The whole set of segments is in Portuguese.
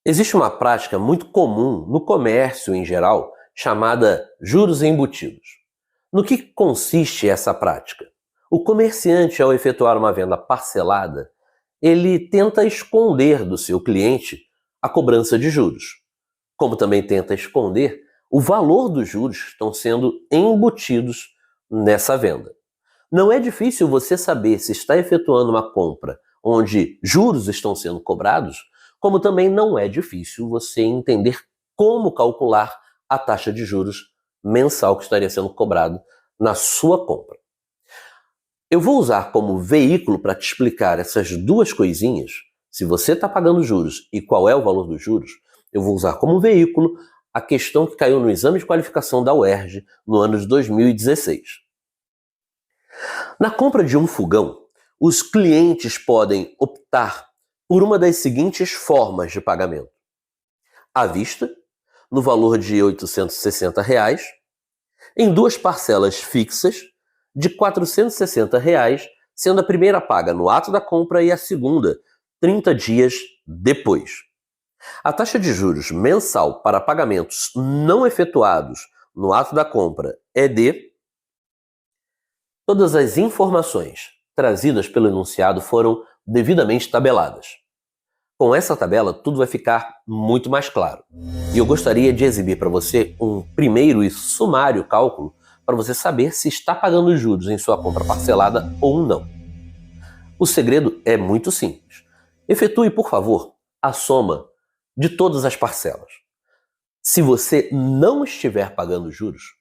Existe uma prática muito comum no comércio em geral, chamada juros embutidos. No que consiste essa prática? O comerciante, ao efetuar uma venda parcelada, ele tenta esconder do seu cliente a cobrança de juros, como também tenta esconder o valor dos juros que estão sendo embutidos nessa venda. Não é difícil você saber se está efetuando uma compra onde juros estão sendo cobrados, como também não é difícil você entender como calcular a taxa de juros mensal que estaria sendo cobrado na sua compra. Eu vou usar como veículo para te explicar essas duas coisinhas, se você está pagando juros e qual é o valor dos juros, eu vou usar como veículo a questão que caiu no exame de qualificação da UERJ no ano de 2016. Na compra de um fogão, os clientes podem optar por uma das seguintes formas de pagamento: à vista, no valor de R$ 860, em duas parcelas fixas de R$ 460, sendo a primeira paga no ato da compra e a segunda 30 dias depois. A taxa de juros mensal para pagamentos não efetuados no ato da compra é de... Todas as informações trazidas pelo enunciado foram devidamente tabeladas. Com essa tabela, tudo vai ficar muito mais claro. E eu gostaria de exibir para você um primeiro e sumário cálculo para você saber se está pagando juros em sua compra parcelada ou não. O segredo é muito simples. Efetue, por favor, a soma de todas as parcelas. Se você não estiver pagando juros,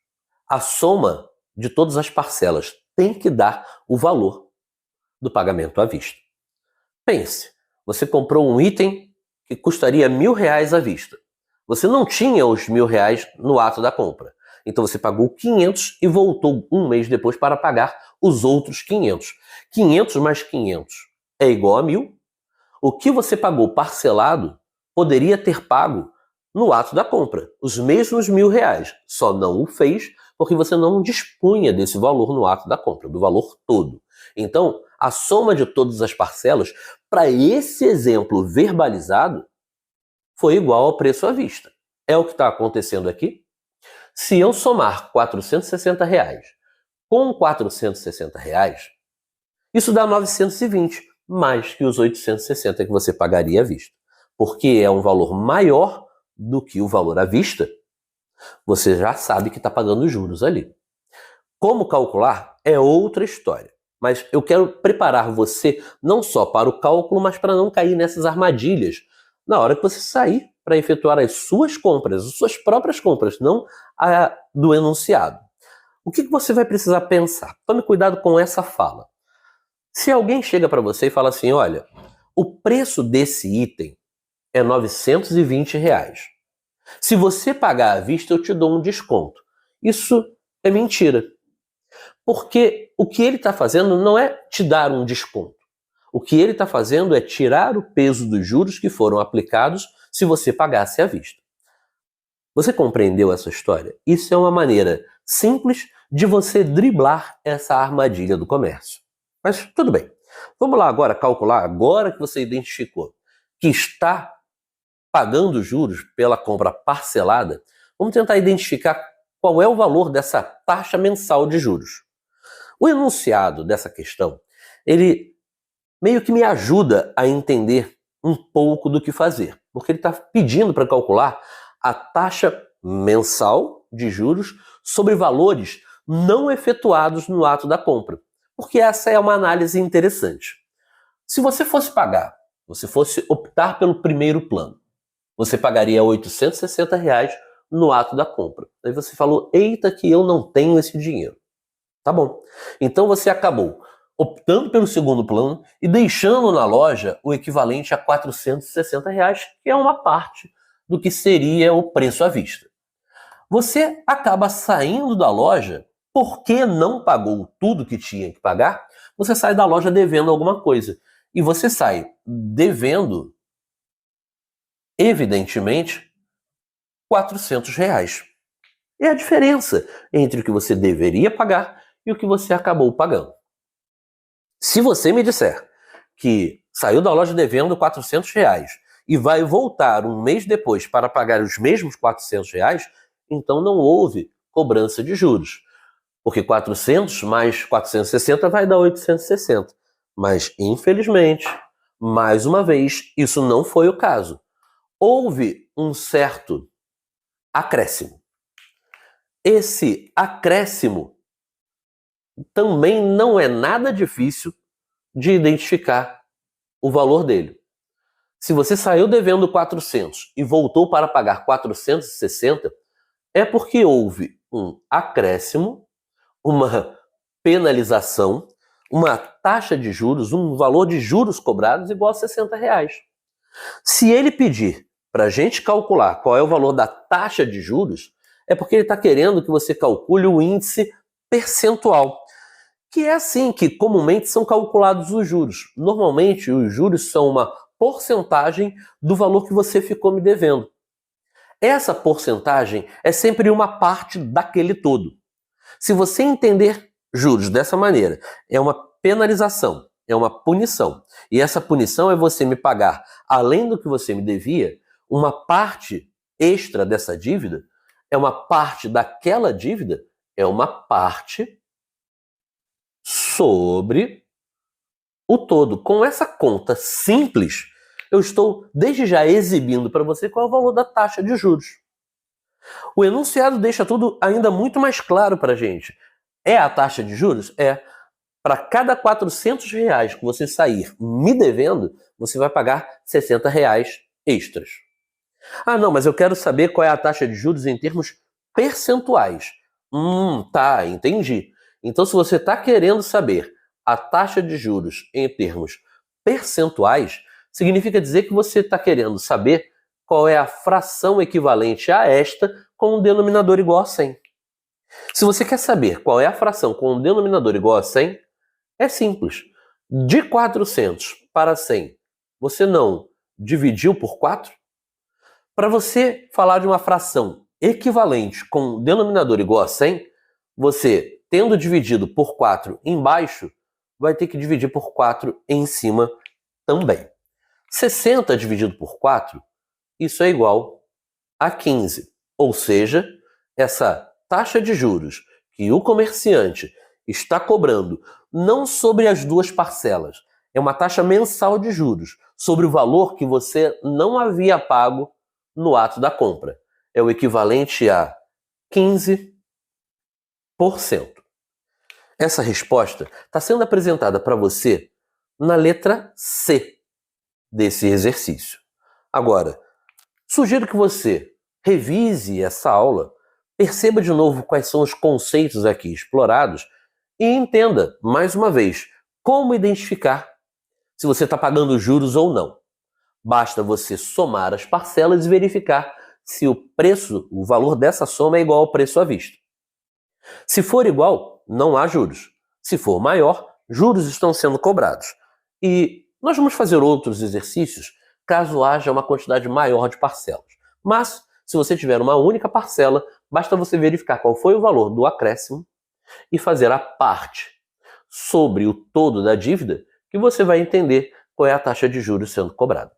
a soma de todas as parcelas tem que dar o valor do pagamento à vista. Pense, você comprou um item que custaria R$ 1.000 à vista. Você não tinha os R$ 1.000 no ato da compra. Então você pagou 500 e voltou um mês depois para pagar os outros 500. 500 mais 500 é igual a 1.000. O que você pagou parcelado poderia ter pago no ato da compra, os mesmos R$ 1.000. Só não o fez porque você não dispunha desse valor no ato da compra, do valor todo. Então, a soma de todas as parcelas, para esse exemplo verbalizado, foi igual ao preço à vista. É o que está acontecendo aqui? Se eu somar R$ 460 com R$ 460, isso dá 920, mais que os 860 que você pagaria à vista. Porque é um valor maior do que o valor à vista, você já sabe que está pagando juros ali. Como calcular é outra história. Mas eu quero preparar você não só para o cálculo, mas para não cair nessas armadilhas na hora que você sair para efetuar as suas compras, as suas próprias compras, não a do enunciado. O que você vai precisar pensar? Tome cuidado com essa fala. Se alguém chega para você e fala assim, olha, o preço desse item é R$ 920. Se você pagar à vista, eu te dou um desconto. Isso é mentira. Porque o que ele está fazendo não é te dar um desconto. O que ele está fazendo é tirar o peso dos juros que foram aplicados se você pagasse à vista. Você compreendeu essa história? Isso é uma maneira simples de você driblar essa armadilha do comércio. Mas tudo bem. Vamos lá agora calcular, agora que você identificou que está pagando juros pela compra parcelada, vamos tentar identificar qual é o valor dessa taxa mensal de juros. O enunciado dessa questão, ele meio que me ajuda a entender um pouco do que fazer, porque ele está pedindo para calcular a taxa mensal de juros sobre valores não efetuados no ato da compra, porque essa é uma análise interessante. Se você fosse pagar, você fosse optar pelo primeiro plano, você pagaria R$ 860 no ato da compra. Aí você falou, eita que eu não tenho esse dinheiro. Tá bom. Então você acabou optando pelo segundo plano e deixando na loja o equivalente a R$ 460, que é uma parte do que seria o preço à vista. Você acaba saindo da loja porque não pagou tudo que tinha que pagar, você sai da loja devendo alguma coisa. E você sai devendo, evidentemente, R$ 400. É a diferença entre o que você deveria pagar e o que você acabou pagando. Se você me disser que saiu da loja devendo R$ 400 e vai voltar um mês depois para pagar os mesmos R$ 400, então não houve cobrança de juros. Porque 400 mais 460 vai dar 860. Mas, infelizmente, mais uma vez, isso não foi o caso. Houve um certo acréscimo. Esse acréscimo também não é nada difícil de identificar o valor dele. Se você saiu devendo 400 e voltou para pagar 460, é porque houve um acréscimo, uma penalização, uma taxa de juros, um valor de juros cobrados igual a R$ 60. Se ele pedir para a gente calcular qual é o valor da taxa de juros, é porque ele está querendo que você calcule o índice percentual, que é assim que comumente são calculados os juros. Normalmente, os juros são uma porcentagem do valor que você ficou me devendo. Essa porcentagem é sempre uma parte daquele todo. Se você entender juros dessa maneira, é uma penalização, é uma punição. E essa punição é você me pagar, além do que você me devia, uma parte extra dessa dívida, é uma parte daquela dívida, é uma parte sobre o todo. Com essa conta simples, eu estou desde já exibindo para você qual é o valor da taxa de juros. O enunciado deixa tudo ainda muito mais claro para a gente. É a taxa de juros? É. Para cada R$ 400 que você sair me devendo, você vai pagar R$ 60 extras. Ah, não, mas eu quero saber qual é a taxa de juros em termos percentuais. Tá, entendi. Então, se você está querendo saber a taxa de juros em termos percentuais, significa dizer que você está querendo saber qual é a fração equivalente a esta com um denominador igual a 100. Se você quer saber qual é a fração com um denominador igual a 100, é simples. De 400 para 100, você não dividiu por 4? Para você falar de uma fração equivalente com um denominador igual a 100, você, tendo dividido por 4 embaixo, vai ter que dividir por 4 em cima também. 60 dividido por 4, isso é igual a 15. Ou seja, essa taxa de juros que o comerciante está cobrando não sobre as duas parcelas, é uma taxa mensal de juros sobre o valor que você não havia pago no ato da compra. É o equivalente a 15%. Essa resposta está sendo apresentada para você na letra C desse exercício. Agora, sugiro que você revise essa aula, perceba de novo quais são os conceitos aqui explorados e entenda, mais uma vez, como identificar se você está pagando juros ou não. Basta você somar as parcelas e verificar se o preço, o valor dessa soma é igual ao preço à vista. Se for igual, não há juros. Se for maior, juros estão sendo cobrados. E nós vamos fazer outros exercícios caso haja uma quantidade maior de parcelas. Mas, se você tiver uma única parcela, basta você verificar qual foi o valor do acréscimo e fazer a parte sobre o todo da dívida que você vai entender qual é a taxa de juros sendo cobrada.